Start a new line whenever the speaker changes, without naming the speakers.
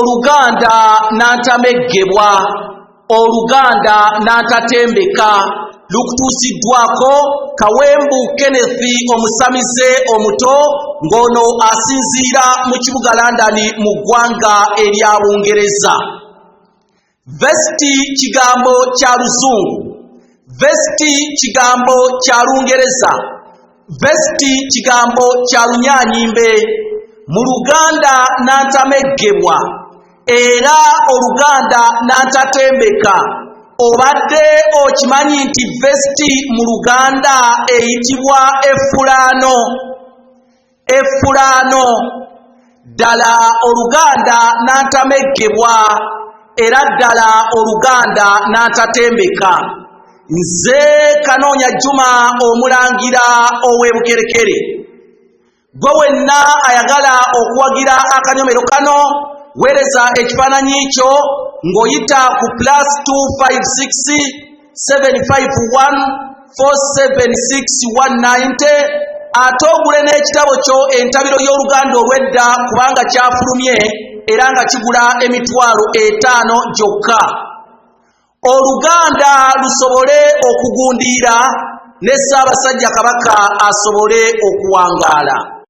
oluganda n'antameggebwa, oluganda n'antatembeka, lukutuusiddwako Kawembu Kenneth omusamize omuto ng'ono asinziira mu kibuga London mu ggwanga erya Bungereza. Vesti kigambo kya Luzungu, vesti kigambo kya Lungereza, vesti kigambo kya Lunyanyimbe. Mu Luganda n'antameggebwa era oluganda n'antatembeka. Obadde okimanyi nti vesti mu Luganda eyitibwa effulaano? Effulaano. Ddala oluganda n'antameggebwa era ddala oluganda n'antatembeka. Nze Kanoonya Juma omulangira ow'Ebukerekere. Gwe wenna ayagala okuwagira akanyomero kano, weereza ekifaananyi kyo ng'oyita ku +256 751 476 190 ate ogule n'ekitabo kyo entabiro y'oluganda olw'edda kubanga kyafulumye era nga kigula £5 gyokka. Oluganda lusobole okugundiira ne Ssaabasajja Kabaka asobole okuwangaala.